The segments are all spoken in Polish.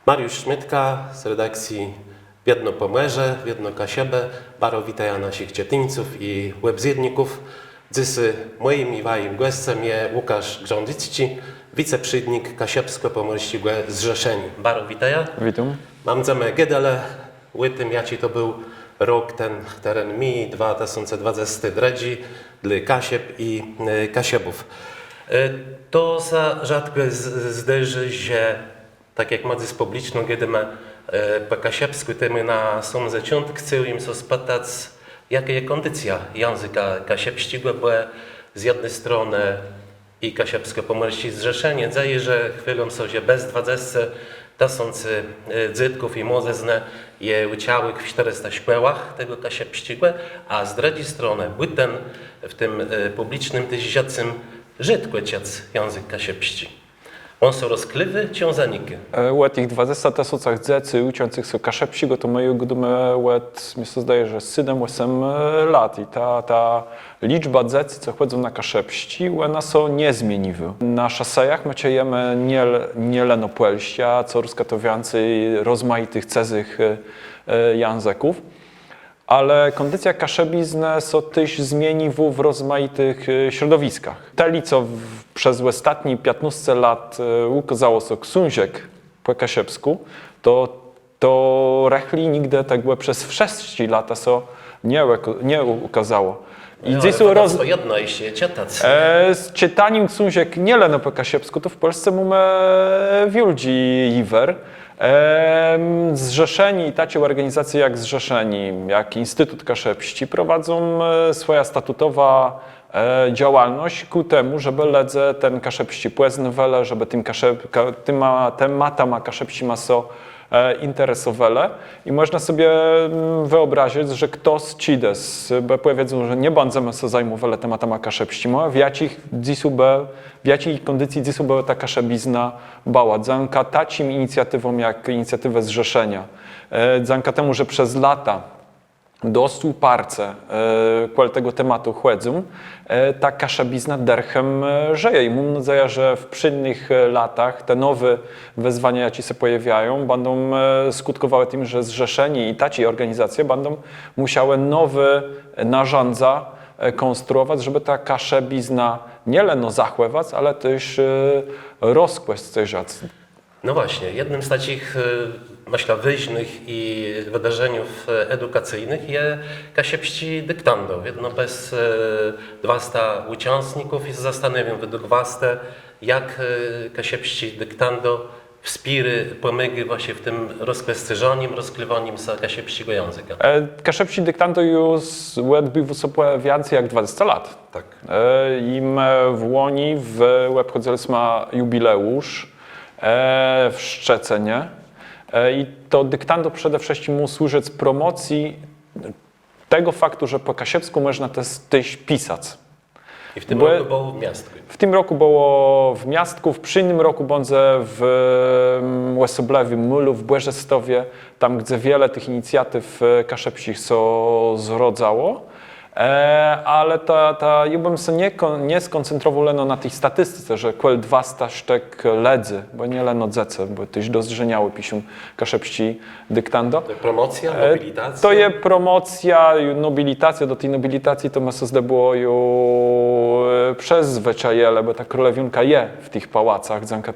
Mariusz Szmytka z redakcji Wiedno Pomorze, Wiedno Kasiebę, bardzo witaja naszych czytelników i webzjedników. Dzysy moim i wajim gościem jest Łukasz Grządicki, wiceprzydnik Kasiebsko-Pomorskiego Zrzeszeni. Bardzo witaja. Witam. Mam zamiar gedele, łydym jaci to był rok ten teren mi 2023 dla Kasieb i Kasiebów. To za rzadko zdarzy, że tak jak madzys publiczną, kiedy my po kasiebsku temy na są zaciąt, chcę im so spytać, jaka jest kondycja języka kasiebskiego, bo z jednej strony i kasiebsko-pomorskie zrzeszenie dzieje, że chwilą sobie bez 20 tysięcy dziadków i młodezne je uciałych w 400 szkołach tego kasiebskiego, a z drugiej strony byten w tym publicznym tysiącem rzadko ciec język kasiebski. On są rozkliwy, czy on zaniki? U tych 20 tysięcy dzieci uczących się kasiebskiego, to my budujemy mi się zdaje, że 7-8 lat i ta liczba dzieci, co chodzą na kasiebści, one są niezmieniwe. Na szosejach my czujemy nie leno płelścia, co ruska to więcej rozmaitych cezych języków. Ale kondycja kasiebizny są też zmieniwa w rozmaitych środowiskach. Teli, co przez ostatnie 15 lat ukazało się książek po kasiebsku, to rechli nigdy tak było przez wszystkie lata się nie ukazało. I no, ale to jedno, jeśli czytać. Z czytaniem książek nie leno po kasiebsku, to w Polsce mamy wielki iwer. Zrzeszeni i takie organizacje jak Zrzeszeni, jak Instytut Kasiebści prowadzą swoja statutowa działalność ku temu, żeby ledze ten kasiebści płezny wele, żeby tematama kasiebści ma so interesowele i można sobie wyobrazić, że ktoś cides, bo powiedzą, że nie będziemy się zajmować tematami kasiebści, w jakiej kondycji dziś była ta kasiebizna bała. Dzięki takim inicjatywom jak inicjatywę Zrzeszenia, dzięki temu, że przez lata dostu parce tego tematu chłedzą, ta kasiebizna derchem żyje. I mam nadzieję, że w przyszłych latach te nowe wyzwania, jakie się pojawiają, będą skutkowały tym, że zrzeszeni i takie organizacje będą musiały nowe narzędzia konstruować, żeby ta kasiebizna nie leno zachływać, ale też rozkłeść tej rzeczy. No właśnie, jednym z takich myślę, wyżnych i wydarzeniów edukacyjnych jest kasiebści dyktando. Jedno bez 200 uczestników i zastanawiam według was, jak kasiebści dyktando wspiry pomygi właśnie w tym rozkwestyżonim, rozkliwaniem z kasiebskiego języka. Kasiebści dyktando już odbywa sobie więcej jak 20 lat. Tak. Im w Łoni obchodziliśmy jubileusz w Szczecenie. I to dyktando przede wszystkim mu służyć promocji tego faktu, że po kasiebsku można też pisać. I w tym roku było w Miastku. W tym roku było w Miastku, w przyszłym roku będzie w Łesoblewie, Mylu, w Błeżestowie, tam gdzie wiele tych inicjatyw kasiebskich się zrodzało. Ale ja bym się nie skoncentrował leno na tej statystyce, że kwel 200 sztek ledzy, bo nie leno dzece, bo też dozdrzeniały piszą kasiebści dyktando. To jest promocja, nobilitacja? To jest promocja, nobilitacja. Do tej nobilitacji to ma się zdobyło przez zwyczajele, bo ta królewionka je w tych pałacach dzięki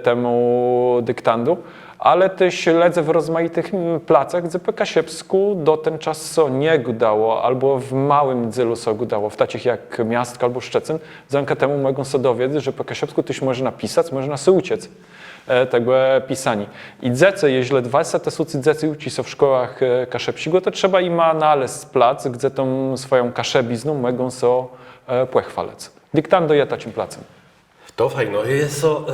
temu dyktandu. Ale też ledze w rozmaitych placach, gdzie po kasiebsku do ten czas nie gudało, albo w małym dzylu so gudało, w takich jak Miastko albo Szczecin. Dzięki temu mogą się dowiedzieć, że po kasiebsku też można pisać, można się uciec tego pisania. I dzece, jeśli 20 tysięcy dzeci uczy się w szkołach kasiebskiego, to trzeba im znaleźć plac, gdzie tą swoją kasiebizną mogą się pochwalać. Dyktando jest takim placem. To fajno. Jest to,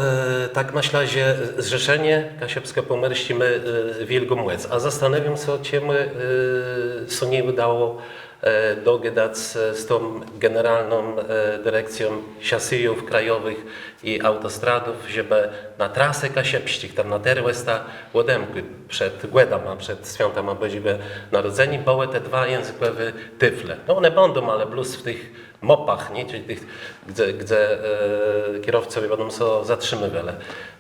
tak myślę, że zrzeszenie kasiebsko-pomorskie my wielką łez. A zastanawiam się, czy my nie udało dogadać z tą Generalną Dyrekcją Szosejów Krajowych i Autostradów, żeby na trasę Kasiepścik, tam na terwesta Łodemky, przed Głedama, przed Świątami Bożego Narodzenia, były te dwa językowe tyfle. No one będą, ale plus w tych mopach, nie? Czyli tych, gdzie kierowcowie będą się zatrzymywali.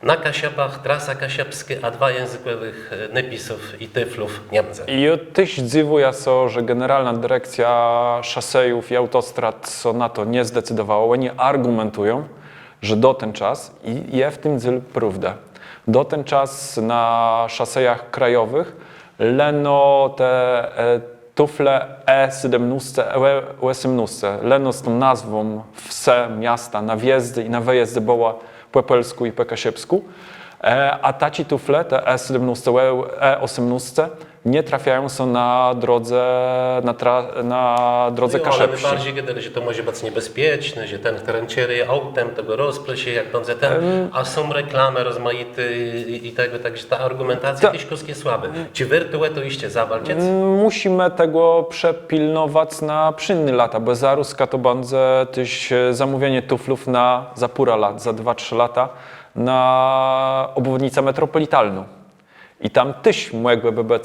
Na Kasiebach trasa kasiepska, a dwa językowych napisów i tyflów Niemcy. I tyś dziwuję się, że Generalna Dyrekcja Szosejów i Autostrad so na to nie zdecydowała. Oni argumentują, że do ten czas, i je w tym zyl prawda, do ten czas na szosejach krajowych leno te tufle E17, E18, leno z tą nazwą wse miasta na wjezdy i na wyjezdy była po polsku i po kasiepsku, a taci tufle, te E17, E18 nie trafiają się na drodze, na drodze No, ale my kasiepskiej. bardziej gadali, że to może być niebezpieczne, że ten, który kieruje autem, tego rozplesie, jak będzie ten, a są reklamy rozmaite i tego, także ta argumentacja jest koskie słabe. Czy wertuję to iście zawalczyć? Musimy tego przepilnować na przynny lata, bo za Ruska to będzie też zamówienie tuflów na za pół lat, za 2-3 lata na obwodnicę metropolitalną. I tam też mogłyby być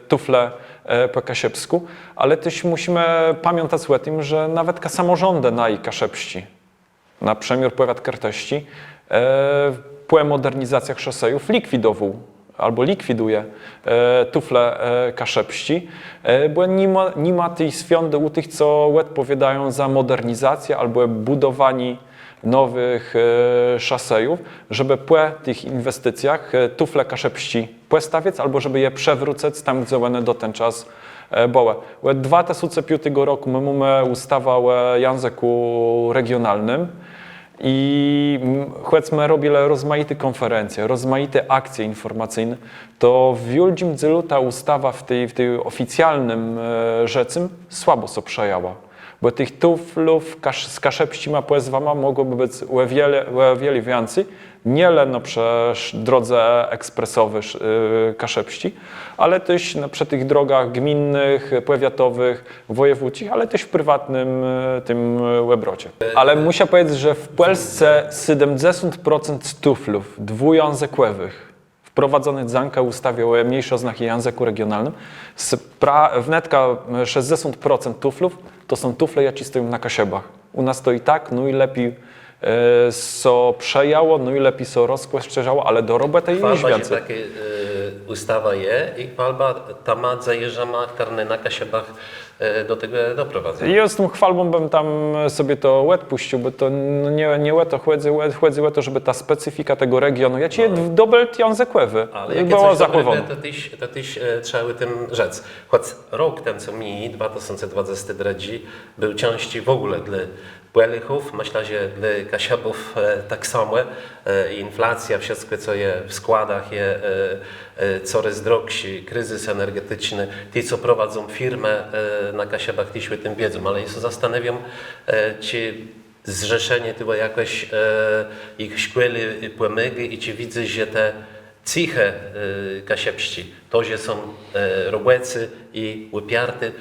tufle po kasiepsku, ale też musimy pamiętać o tym, że nawet samorządy na i kasiepści, na przemiar powiat karteści, po modernizacjach szosejów likwidował albo likwiduje tufle kasiepści, bo nie ma tej świąty u tych, co odpowiadają za modernizację albo budowanie nowych szosejów, żeby po tych inwestycjach tufle kasiepści postawić albo żeby je przewrócić tam, gdzie one do ten czas były. W 2005 roku my mamy ustawę o języku regionalnym i choćśmy robili rozmaite konferencje, rozmaite akcje informacyjne, to w wielkim zylu ta ustawa w tej oficjalnym rzecym słabo się przejęła. Bo tych tuflów z kasiepścima pozwama mogłoby być o wiele więcej, nie leno przez drodze ekspresowe kasiepści, ale też przy tych drogach gminnych, powiatowych, wojewódzkich, ale też w prywatnym tym łebrocie. Ale muszę powiedzieć, że w Polsce 70% tuflów dwujęzykowych wprowadzonych zanka ustawie o mniejszych oznaki języku regionalnym, wnetka 60% tuflów to są tufle, jakie stoją na kasiebach. U nas to i tak, no i lepiej so przejało, no i lepiej so rozkłeszczało, ale do roboty i niż więcej. Takie ustawa je i chwalba temat zajeżdżama, który na kasiebach do tego doprowadza. Ja z tą chwalbą bym tam sobie to łeb puścił, bo to no nie łeb, to chodzi o to, żeby ta specyfika tego regionu, ja ci dobry językowy była zachowana. To też trzeba o tym rzec. Choć rok ten, co mi 2023 był części w ogóle dla Płelichów, myślę, że dla Kasiebów tak samo. Inflacja, wszystko co je w składach, je coraz droższy, kryzys energetyczny. Ci, co prowadzą firmę na Kasiebach, też o tym wiedzą, ale ja się zastanawiam, czy zrzeszenie tego jakoś ich szkoły pomygi i czy widzę, że te cichy kasiepści, to, że są robecy i łypiarty,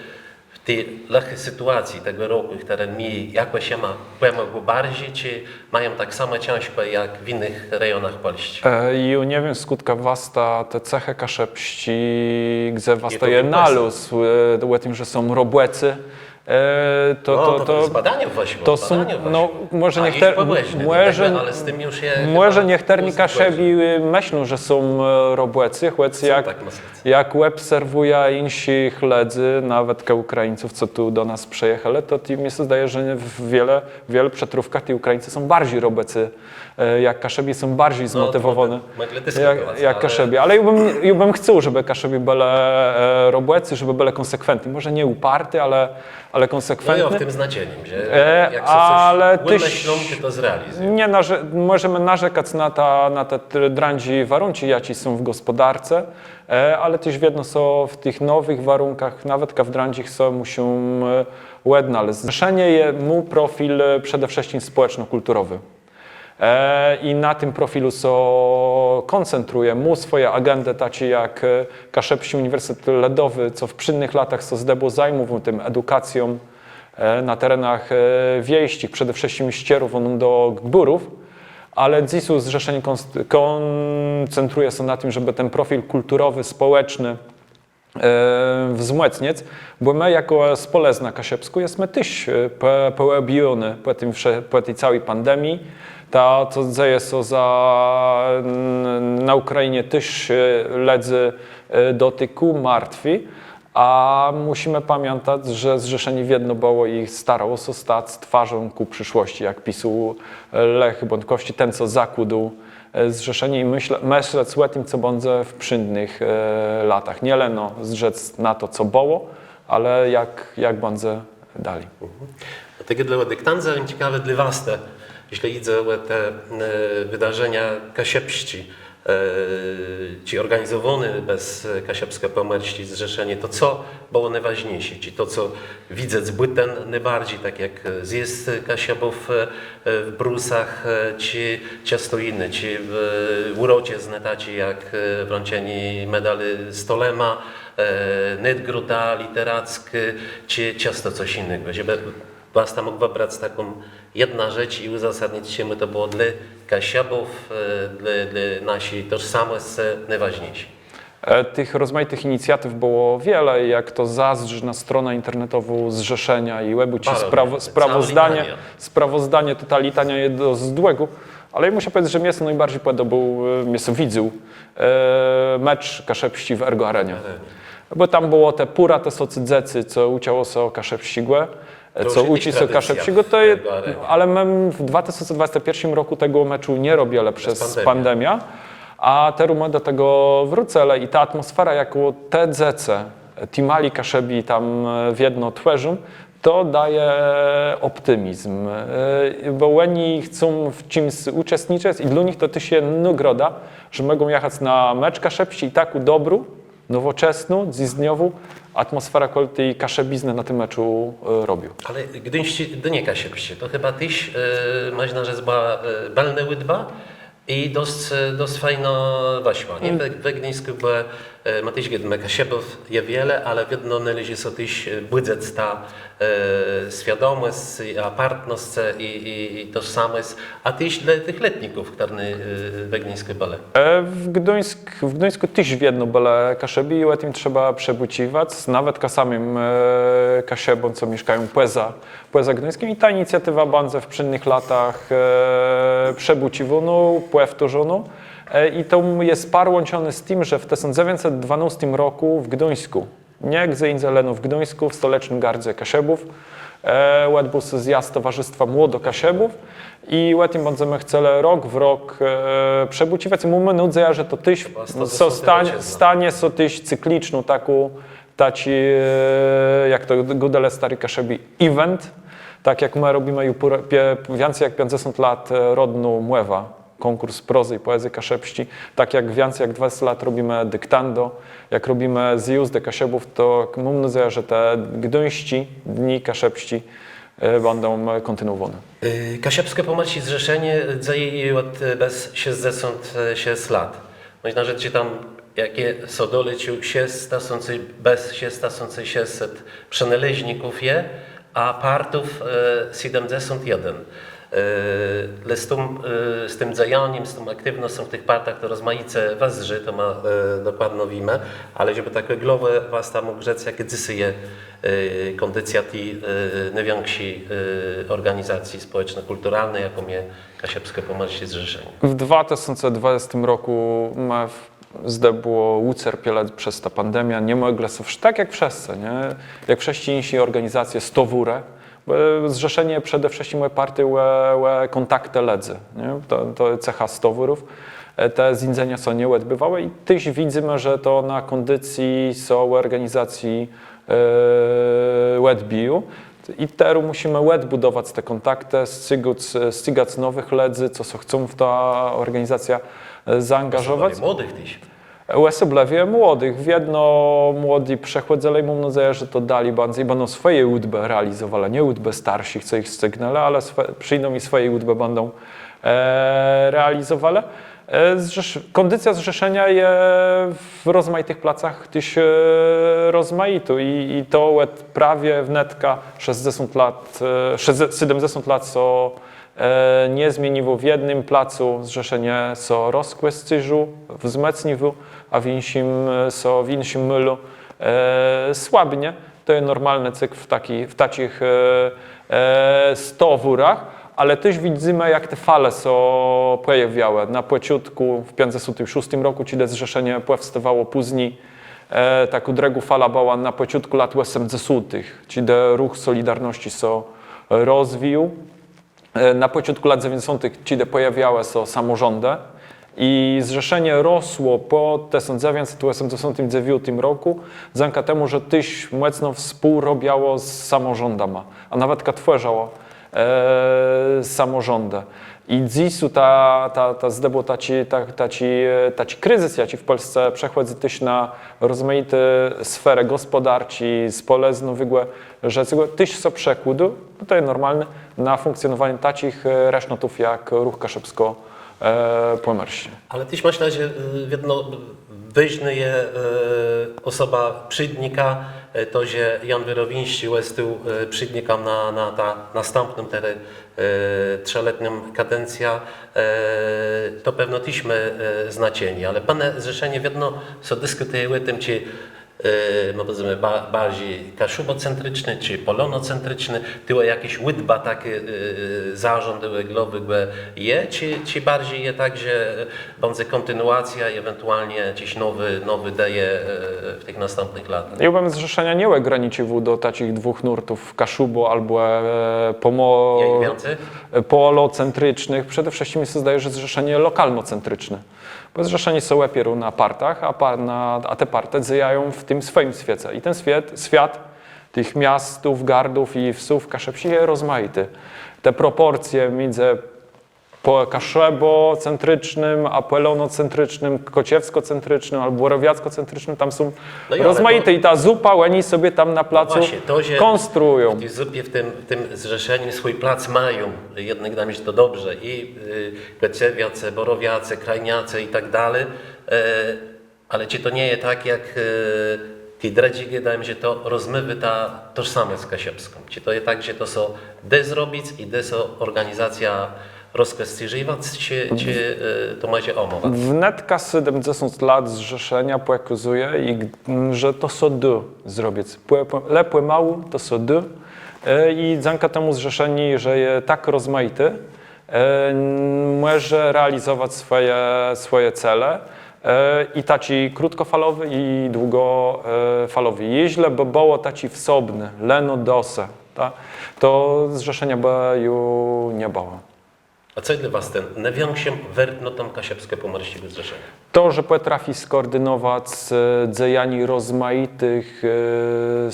w tej lechy sytuacji tego roku, które mi jakoś się ma pomogło bardziej, czy mają tak samo ciężko jak w innych rejonach Polski? I nie wiem, skutka wasta te cechy kasiepści, gdzie wasta to je wypłacą. nalósł, o tym, że są roblecy. To jest badanie właśnie, to są, no, może ale z tym już je może niektórzy kaszebi myślą, że są roblecy, choć jak obserwuję innych śledzy, nawet Ukraińców, co tu do nas przyjechali, to mi się zdaje, że w wielu przetrówkach ci Ukraińcy są bardziej roblecy jak kaszebi, są bardziej zmotywowani jak kaszebi. Ale ja bym chciał, żeby kaszebi byli roblecy, żeby byli konsekwentni. Może nie uparty, ale konsekwentny. No i w tym znaczeniem, że jak coś wymyślą, to zrealizują. Nie, możemy narzekać na te drandzi warunki, jakie są w gospodarce, ale też jedno są w tych nowych warunkach, nawet w drandzich są muszą odnaleźć. Zrzeszenie je mu profil przede wszystkim społeczno-kulturowy. I na tym profilu koncentruje mu swoje agendy, takie jak Kaszebski Uniwersytet Ledowy, co w przynnych latach zdebło zajmów tym edukacją na terenach wiejskich, przede wszystkim ścierów do gburów, ale dziś zrzeszenie koncentruje się na tym, żeby ten profil kulturowy, społeczny wzmocnić, bo my jako Spolezna Kasiepsku jesteśmy też połabione po tej całej pandemii. To, co dzieje się na Ukrainie, też ledzy dotyku, martwi, a musimy pamiętać, że zrzeszenie jedno było i starało się stać twarzą ku przyszłości, jak pisał Lech Bątkowski, ten, co zakładał zrzeszenie i myśleć o tym, co będzie w przyszłych latach. Nie leno zrzec na to, co było, ale jak będzie dalej. Dlatego dla dyktandza ciekawe dla was jeśli idzie o te wydarzenia kasiepści, ci organizowane bez kasiepska pomorści zrzeszenie, to co było najważniejsze? Czy to, co widzę zbytem najbardziej, tak jak zjazd kasiebów w Brusach, czy ciasto inne, czy w urocie znatacie, jak wręczenie medali Stolema, Nydgruda literackie, czy ciasto coś innego? Żeby was tam mógł wybrać taką jedna rzecz i uzasadnić się, to było dla Kasiebów, dla naszej tożsamości najważniejsze. Tych rozmaitych inicjatyw było wiele, jak to na stronę internetową zrzeszenia i webu, ci sprawozdanie to ta litania jedno z dłego, ale muszę powiedzieć, że mnie najbardziej podobał, mnie widział mecz Kaszepści w Ergo Arenie. Bo tam było te pura, te socydzecy, co uciało się o Kaszepścigłe, co uci się Kaszepścigłe, ale my w 2021 roku tego meczu nie robili przez pandemię. A teraz do tego wrócę, i ta atmosfera, jaką te dzece, Timali Kaszebi tam w jedno tworzą, to daje optymizm. Bo oni chcą w czymś uczestniczyć i dla nich to też jest nagroda, że mogą jechać na mecz Kaszepsi i taką dobrą, nowoczesną, dzizdniową atmosfera, którą tej Kaszebizny na tym meczu robił. Ale gdyście do nie Kasiepście, to chyba tyś, można rzec, była balne łydba, i dość fajno weszła. Nie? W Gdyńsku było Matyś Gdme Kasiebów je wiele, ale widno należy się też budzec ta świadomość, a partność i tożsamość, a też dla tych letników, którzy w Gdyńsku byli. W Gdyńsku też jedno były Kaszebi i o tym trzeba przebudziwać, nawet samym Kasiebom, co mieszkają poza Gdyńskiem. I ta inicjatywa bardzo w przyszłych latach przebudziwano, powtórzono. I to jest połączone z tym, że w 1912 roku w Gdyńsku, nie gdzie indziej, w Gdyńsku, w stolecznym gardzie Kasiebów, odbył się zjazd Towarzystwa Młodo-Kasiebów i o tym będziemy chcieli rok w rok przebudziwać. Mamy nadzieję, że to też stanie się też cykliczną taką, jak to Gudele Stary Kaszebi, event, tak jak my robimy już więcej jak 50 lat rodną Młewa. Konkurs prozy i poezji kaszepści, tak jak więcej jak 20 lat robimy dyktando, jak robimy zjazdy Kasiebów, to mam nadzieję, że te gdyńści dni kaszepści będą kontynuowane. Kasiepskie pomorści zrzeszenie dzieje od bez 66 lat. Można rzec, że tam jakie są dolecił bez 6600 przynależników je, a partów 71. Z tym działaniem, z tą aktywnością w tych partach to rozmaice wezrzy, to ma dokładno wiemy, ale żeby takie głowy was tam mógł rzec, jakie dzisiaj kondycja tej największej organizacji społeczno-kulturalnej, jaką jest Kasiepskie Pomorście Zrzeszenie. W 2020 roku zdebło ucierpiele przez tę pandemię, nie mogli są tak jak wszyscy, nie? Jak wszyscy organizacje stowure. Zrzeszenie przede wszystkim party kontakty ledzy, nie? To cecha stowurów. Te zindzenia są nie odbywały i też widzimy, że to na kondycji są organizacji odbiją. I teraz musimy budować te kontakty, ścigać nowych ledzy, co chcą w ta organizacja zaangażować. Młodych też. Особливо młodych. Wiedno młodzi przechodzili, mam nadzieję, że to dali bardziej, będą swoje łudby realizowali, nie łudby starszych, co ich stygnęli, ale przyjdą i swoje łudby będą realizowane. Kondycja zrzeszenia je w rozmaitych placach tyś rozmaitu i to łet prawie wnetka 60 lat, 70 lat co nie zmieniło w jednym placu zrzeszenie so rozkłescyżu, wzmecniwu, a w inszym mylu słabnie. To jest normalny cykl w takich stowórach, ale też widzimy, jak te fale są pojawiały. Na płeciutku w 1956 roku, kiedy zrzeszenie powstawało później, taką dregu fala była na płeciutku lat 80, kiedy ruch Solidarności się rozwijał. Na początku lat 90. kiedy pojawiały się samorządy i zrzeszenie rosło po 1989 roku dzięki temu, że tyś mocno współrobiało z samorządami, a nawet tworzyło samorządy. I dziś zdobył taki kryzys, jaki w Polsce przechodzi też na rozmaite sfery gospodarcze, społeczne, że tyś so przekładu, to jest normalne, na funkcjonowanie takich resznotów jak Ruch Kaszebsko-Pomorski. Ale tyś myślę, że jedno ważne jest osoba przydnika, to, że Jan Wyrowiński jest tu przydnikiem na ta następną trzyletnią kadencja, to pewno tyśmy znaczeni, ale pane zrzeszenie jedno co dyskutuje o tym, czy powiedzmy bardziej kaszubocentryczny, czy polonocentryczny, tyły jakieś łydba takie zarządy głowy czy bardziej je tak, że będzie kontynuacja i ewentualnie gdzieś nowy daje w tych następnych latach. Ja bym zrzeszenia nie ograniczył do takich dwóch nurtów, kaszubo albo polocentrycznych. Przede wszystkim mi się zdaje, że zrzeszenie lokalnocentryczne. Bo zrzeszeni są lepieru na partach, a te partie zjają w tym swoim świecie. I ten świat tych miastów, gardów i wsów kaszepsi jest rozmaity. Te proporcje między kaszebocentrycznym, a pelonocentrycznym, kociewskocentrycznym albo borowiackocentrycznym, tam są rozmaite i ta zupa, oni sobie tam na placu konstruują. W zupie w tym zrzeszeniu swój plac mają, jednak dla mnie to dobrze, i Kociewiace, Borowiace, Krajniace i tak dalej, ale czy to nie jest tak, jak ci dredzi wydaje się, to rozmywy ta tożsamość kasiepską. Czy to jest tak, że to są zrobić i są organizacja rozkwestiżywać, czy to macie omowa? Wnetka 70 lat zrzeszenia pokazuje, że to są zrobić. Lepły mało to są i dzięki temu zrzeszeni, że jest tak rozmaity, może realizować swoje cele i taci krótkofalowy i długofalowy. Jeśli by było taci wsobny, leno dose, to zrzeszenia by już nie było. A co dla was ten największym wertnotem kasiepsko-pomorskiego zrzeszenia? To, że potrafi skoordynować dzejani rozmaitych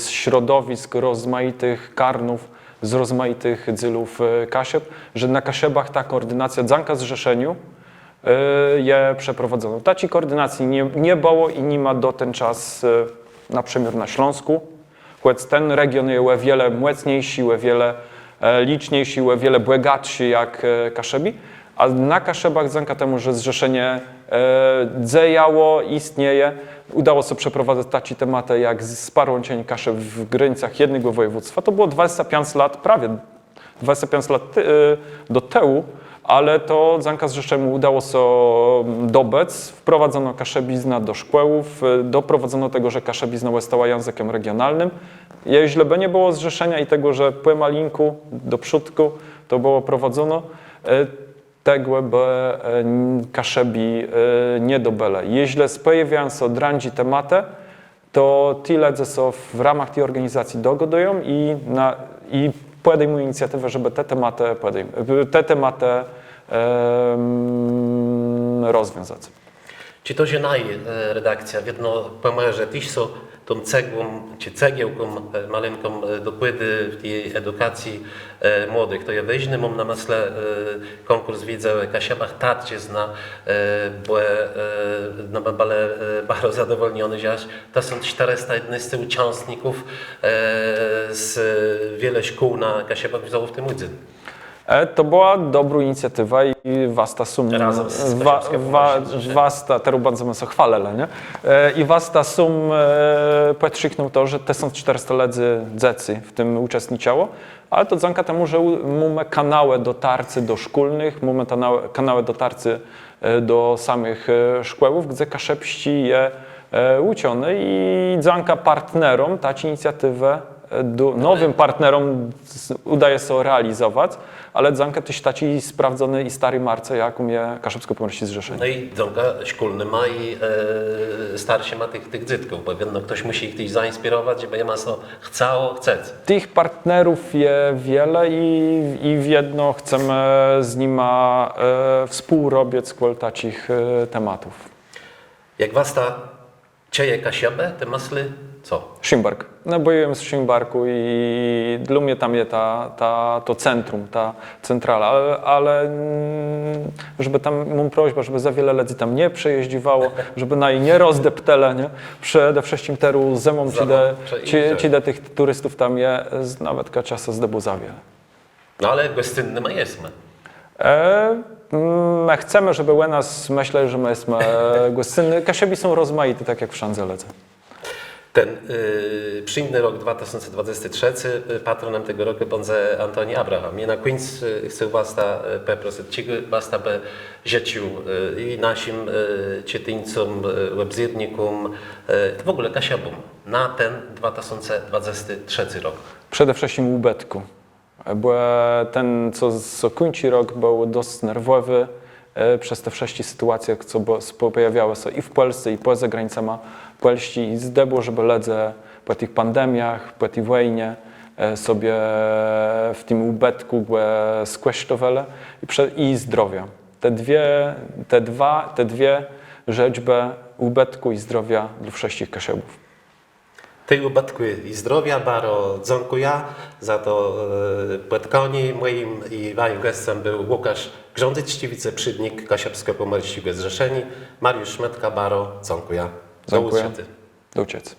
środowisk, rozmaitych karnów, z rozmaitych dzylów kasiep, że na kasiebach ta koordynacja dzięki zrzeszeniu je przeprowadzono. Takiej koordynacji nie było i nie ma do ten czas na przykład na Śląsku. Choć ten region jest o wiele mocniejszy, o wiele liczniejsi, o wiele bogatszy jak Kaszebi, a na Kaszebach dzięki temu, że zrzeszenie działało, istnieje, udało się przeprowadzać takie tematy jak sparłączenie Kaszeb w granicach jednego województwa. To było 25 lat, prawie 25 lat do tyłu, ale to dzięki zrzeszeniu udało się dobec, wprowadzono kaszebizna do szkółów, doprowadzono do tego, że kaszebizna stała językiem regionalnym. Jeśli by nie było zrzeszenia i tego, że po malinku do przódku to było prowadzono, tego by kaszebi nie dobele. Jeśli pojawiają się drandzi tematy, to tyle, co w ramach tej organizacji dogadują i podejmują inicjatywę, żeby te tematy rozwiązać. Czy to się redakcja, jedno pomoże, że tyś są tą cegłą, czy cegiełką malinką dokłady w tej edukacji młodych. To ja weźmy, mam na myśli konkurs widzę w Kasiebach, tacie zna, bo bardzo zadowolniony, że to są 411 uczestników z wiele szkół na Kasiebach widzą w tym udział. To była dobra inicjatywa i vasta sum, Razem z Kasiepską vasta, teraz bardzo se chwalele, nie? I vasta sum podkrzyknął to, że te są 400 ledzy dzecy w tym uczestniczyło, ale to dzanka temu, że mamy kanały dotarcy do szkolnych, mamy kanały dotarcy do samych szkołów, gdzie kaszepści je ucione i dzanka partnerom dać inicjatywę nowym partnerom udaje się realizować, ale dzanka też taci sprawdzony i stary marce, jak umie Kaszebsko-Pomorskie Zrzeszenie. No i dzonka szkolny ma i starszy ma tych dzytków, bo no, ktoś musi ich też zainspirować, żeby je maso chce. Tych partnerów jest wiele i w jedno chcemy z nimi współrobić takich tematów. Jak was ta cieje Kasiebę, te masły, co? Szymbark. No bojuję z Szymbarku i dla mnie tam jest to centrum, ta centrala, ale żeby tam, mam prośbę, żeby za wiele ledzy tam nie przejeździwało, żeby na jej nie rozdeptele, nie? Przede wszystkim teru zemą ci tych turystów tam jest nawet czasem zdebu za wiele. No ale gostynny ma jesteśmy. My chcemy, żeby u nas myśleli, że my jesteśmy gościnni. Kasiebi są rozmaite, tak jak w Szandze lecę. Ten przyjemny rok 2023, patronem tego roku będzie Antoni Abraham. I na koniec chcę was poprosić, czy was by życzył i naszym czytelnicom, webzirnikom, w ogóle Kasiebom na ten 2023 rok. Przede wszystkim ubetku. Bo ten, co kończy rok, był dosyć nerwowy przez te wszystkie sytuacje, co pojawiały się i w Polsce, i poza granicami Polski. I zdebło, żeby ledze po tych pandemiach, po tej wojnie sobie w tym ubetku skwesztowele i zdrowia. Te dwie rzeczy, ubetku i zdrowia dla wszystkich Kasiebów. Tej upadku i zdrowia bardzo dziękuję za to spotkanie. Moim i waszym gościem był Łukasz Grządyć, wiceprzewodnik Kasiebsko-Pomorskiego Zrzeszeni. Mariusz Szmetka, bardzo dziękuję. Dziękuję. Do uciec.